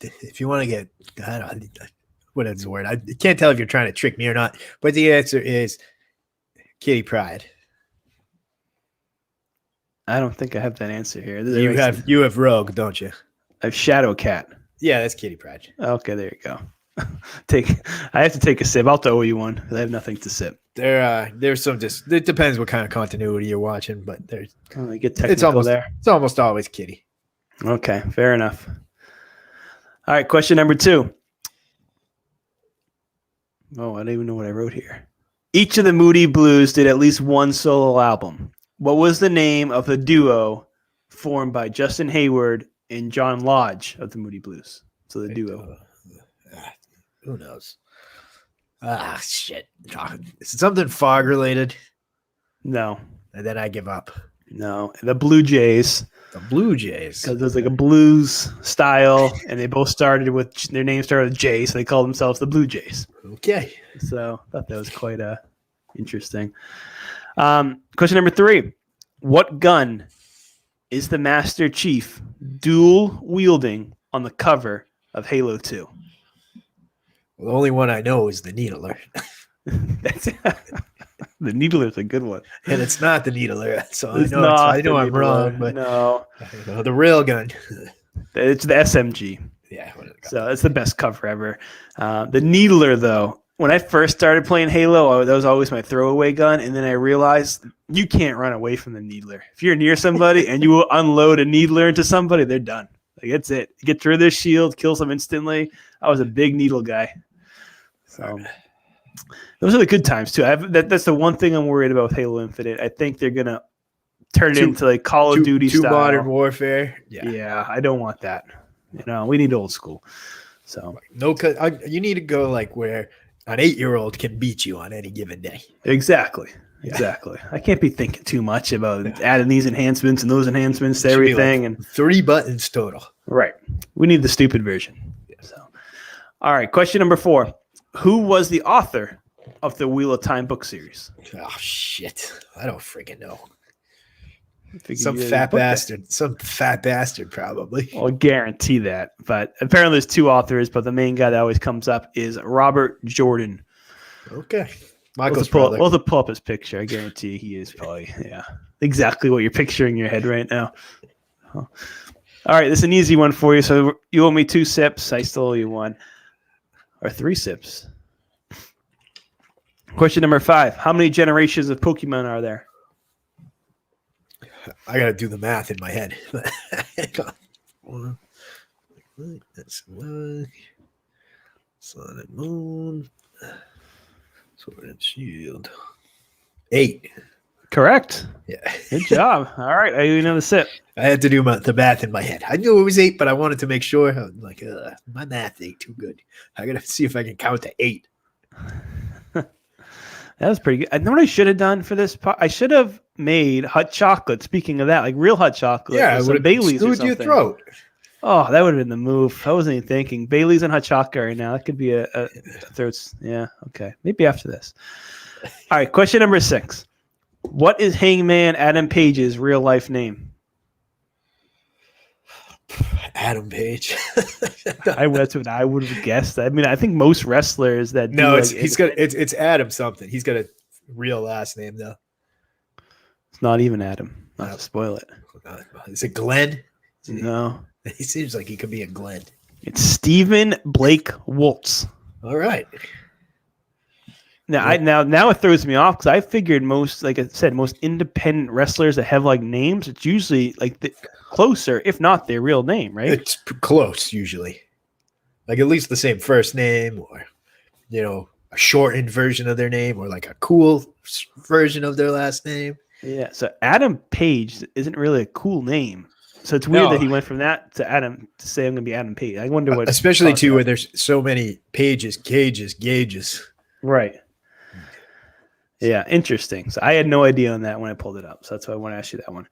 If you want to get, I don't know, what is the word? I can't tell if you're trying to trick me or not, but the answer is Kitty Pryde. I don't think I have that answer here. You have Rogue, don't you? I have Shadow Cat. Yeah, that's Kitty Pryde. Okay, there you go. I have to take a sip. I'll throw you one. I have nothing to sip. There's some it depends what kind of continuity you're watching, but it's almost always Kitty. Okay, fair enough. All right, question number 2. Oh, I don't even know what I wrote here. Each of the Moody Blues did at least one solo album. What was the name of the duo formed by Justin Hayward and John Lodge of the Moody Blues? So the duo. Who knows? Shit. Is it something fog related? No. And then I give up. No. The Blue Jays. The Blue Jays. Because there's like a blues style, and they both started with their name started with J, so they call themselves the Blue Jays. Okay. So I thought that was quite interesting. Question number 3. What gun is the Master Chief dual wielding on the cover of Halo 2? Well, the only one I know is the Needler. That's the Needler's a good one. And it's not the Needler. So It's I not know the I'm wrong, Needler. but No, the rail gun. it's the SMG. Yeah. So it's the best cover ever. The Needler, though, when I first started playing Halo, that was always my throwaway gun. And then I realized you can't run away from the Needler. If you're near somebody and you unload a Needler into somebody, they're done. Like, that's it. Get through their shield, kills them instantly. I was a big needle guy. So those are the good times, too. That's the one thing I'm worried about with Halo Infinite. I think they're going to turn it into like Call of Duty style. Modern Warfare. Yeah, I don't want that. We need old school. So you need to go like where an 8-year-old can beat you on any given day. Exactly. I can't be thinking too much about adding these enhancements and those enhancements to everything. Like and 3 buttons total. Right. We need the stupid version. So, all right. Question number 4. Who was the author of the Wheel of Time book series? Oh, shit. I don't freaking know. Some fat bastard, probably. I'll guarantee that. But apparently there's 2 authors, but the main guy that always comes up is Robert Jordan. Okay. We'll have to pull up his picture. I guarantee he is probably, exactly what you're picturing in your head right now. All right, this is an easy one for you. So you owe me 2 sips. I still owe you 1. Or 3 sips. Question number 5. How many generations of Pokemon are there? I got to do the math in my head. That's 1. Sun and Moon. Sword and Shield. 8. Correct. Yeah. Good job. All right. I owe you another sip. I had to do the math in my head. I knew it was 8, but I wanted to make sure. I'm like, my math ain't too good. I got to see if I can count to 8. That was pretty good. I know what I should have done for this. I should have made hot chocolate. Speaking of that, like real hot chocolate. Yeah, it would have Bailey's screwed your throat. Oh, that would have been the move. I wasn't even thinking. Bailey's and hot chocolate right now. That could be a throats. Yeah, okay. Maybe after this. All right, question number 6. What is Hangman Adam Page's real life name? Adam Page. That's what I would have guessed. I mean, I think most wrestlers that it's Adam something. He's got a real last name though. It's not even Adam. Not to spoil it. Is it Glenn? No. He seems like he could be a Glenn. It's Stephen Blake Waltz. All right. Now it throws me off because I figured most independent wrestlers that have like names, it's usually like closer, if not their real name, right? It's close usually, like at least the same first name, or a shortened version of their name, or like a cool version of their last name. Yeah. So Adam Page isn't really a cool name. So it's weird that he went from that to Adam to say I'm going to be Adam Page. I wonder what, especially too, where there's so many pages, gauges. Right. Yeah, interesting. So I had no idea on that when I pulled it up. So that's why I want to ask you that one.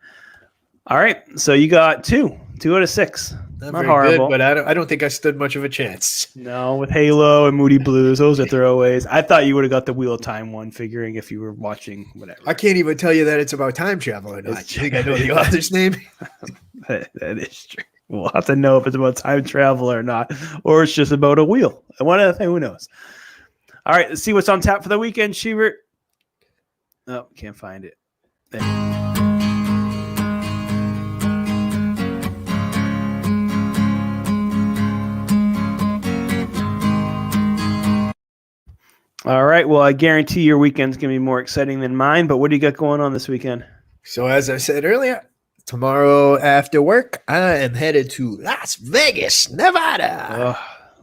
All right. So you got 2 out of 6. Not horrible, good, but I don't think I stood much of a chance. No, with Halo and Moody Blues, those are throwaways. I thought you would have got the Wheel of Time one, figuring if you were watching whatever. I can't even tell you that it's about time travel or not. You think I know the author's name? That is true. We'll have to know if it's about time travel or not, or it's just about a wheel. One other thing, who knows? All right, let's see what's on tap for the weekend, Schubert. Oh, can't find it. There. All right. Well, I guarantee your weekend's going to be more exciting than mine, but what do you got going on this weekend? So as I said earlier, tomorrow after work, I am headed to Las Vegas, Nevada. Oh,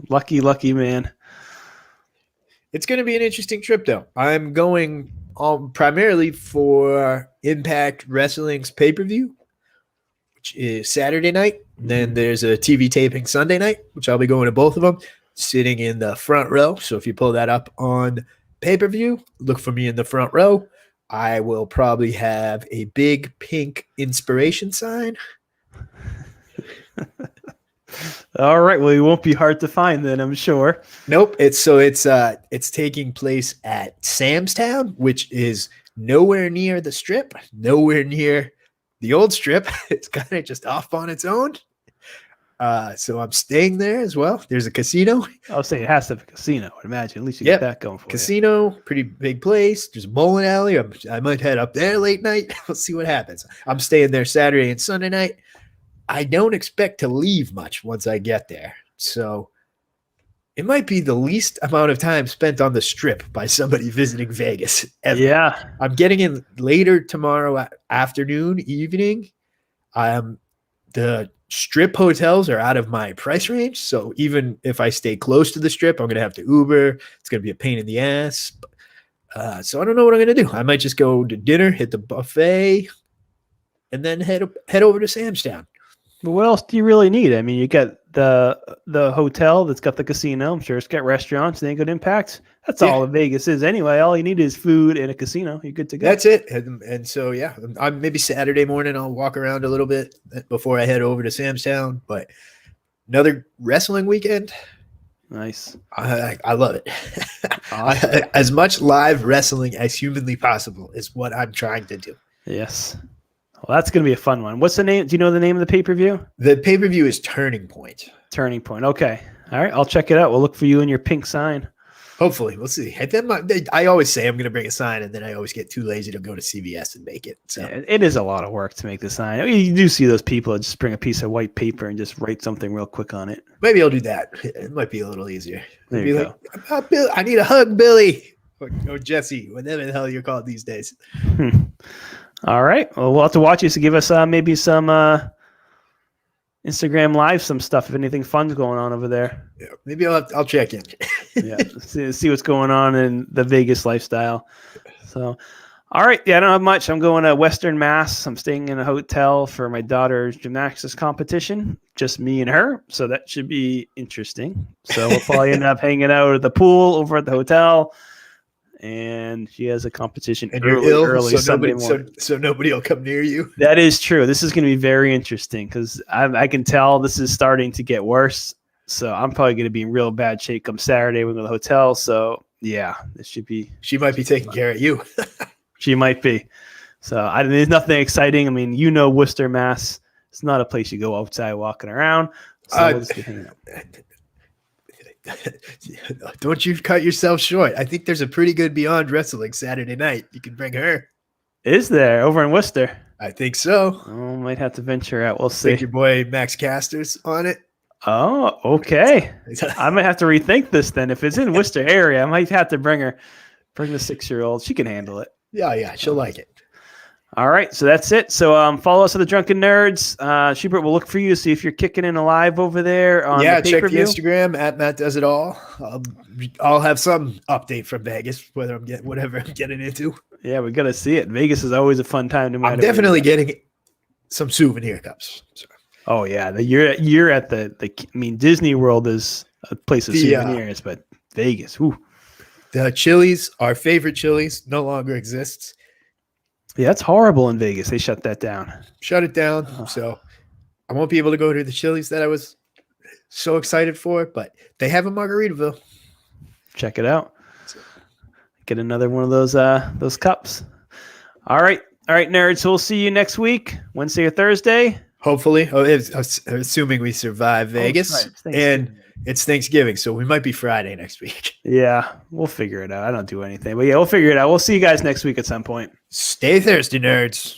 lucky man. It's going to be an interesting trip, though. I'm going primarily for Impact Wrestling's pay-per-view, which is Saturday night. And then there's a TV taping Sunday night, which I'll be going to both of them, sitting in the front row. So if you pull that up on pay-per-view, look for me in the front row. I will probably have a big pink inspiration sign. All right. Well, it won't be hard to find then, I'm sure. Nope. It's taking place at Sam's Town, which is nowhere near the Strip, nowhere near the old Strip. It's kind of just off on its own. So I'm staying there as well. There's a casino. I'll say it has to have a casino, I'd imagine. At least you Yep. get that going for Casino, pretty big place. There's a bowling alley. I might head up there late night. We'll see what happens. I'm staying there Saturday and Sunday night. I don't expect to leave much once I get there. So it might be the least amount of time spent on the strip by somebody visiting Vegas ever. Yeah. I'm getting in later tomorrow afternoon, evening. The strip hotels are out of my price range. So even if I stay close to the strip, I'm going to have to Uber. It's going to be a pain in the ass. So I don't know what I'm going to do. I might just go to dinner, hit the buffet, and then head over to Sam's Town. But what else do you really need? I mean, you got the hotel that's got the casino. I'm sure it's got restaurants. It ain't good impact. That's all that Vegas is anyway. All you need is food and a casino. You're good to go. That's it. And so, yeah, I'm maybe Saturday morning I'll walk around a little bit before I head over to Sam's Town. But another wrestling weekend. Nice. I love it. Awesome. As much live wrestling as humanly possible is what I'm trying to do. Yes. Well, that's going to be a fun one. What's the name? Do you know the name of the pay-per-view? The pay-per-view is Turning Point. Turning Point. Okay. All right. I'll check it out. We'll look for you in your pink sign. Hopefully. We'll see. I always say I'm going to bring a sign, and then I always get too lazy to go to CVS and make it. So Yeah, it is a lot of work to make the sign. I mean, you do see those people that just bring a piece of white paper and just write something real quick on it. maybe I'll do that. It might be a little easier. There Be you like, I need a hug, Billy. Or Jesse, whatever the hell you're called these days. All right. Well, we'll have to watch you to give us maybe some Instagram Live, some stuff if anything fun's going on over there. Yeah, maybe I'll check in. Yeah, see what's going on in the Vegas lifestyle. So, all right. Yeah, I don't have much. I'm going to Western Mass. I'm staying in a hotel for my daughter's gymnastics competition. Just me and her. So that should be interesting. So we'll probably end up hanging out at the pool over at the hotel. And she has a competition And you're ill, so Sunday morning. so nobody will come near you. That is true. This is going to be very interesting because I can tell this is starting to get worse. So I'm probably going to be in real bad shape come Saturday when we go to the hotel. So yeah, this should be. She might be taking care of you. She might be. So there's nothing exciting. I mean, Worcester, Mass. It's not a place you go outside walking around. So we'll just be hanging out. Don't you cut yourself short. I think there's a pretty good Beyond Wrestling Saturday night. You can bring her. Is there over in Worcester? I think so. Oh, might have to venture out. We'll I think see. your boy Max Caster's on it. Oh, okay. I might have to rethink this then. If it's in Worcester area, I might have to bring the 6-year-old. She can handle it. Yeah, she'll like it. All right, so that's it. So follow us at the Drunken Nerds. Schubert, we'll look for you to see if you're kicking in alive over there on the check the pay-per-view. Instagram at Matt Does It All. I'll have some update from Vegas, whatever I'm getting into. Yeah, we got to see it. Vegas is always a fun time. No matter I'm definitely getting some souvenir cups. So. Oh yeah, you're at the. I mean, Disney World is a place of souvenirs, but Vegas, whew. The Chili's, our favorite Chili's, no longer exists. Yeah, that's horrible in Vegas. They shut that down. Shut it down. So I won't be able to go to the Chili's that I was so excited for, but they have a Margaritaville. Check it out. Get another one of those cups. All right, nerds. So we'll see you next week, Wednesday or Thursday. Hopefully, assuming we survive Vegas, and it's Thanksgiving, so we might be Friday next week. Yeah, we'll figure it out. I don't do anything, but yeah, we'll figure it out. We'll see you guys next week at some point. Stay thirsty, nerds.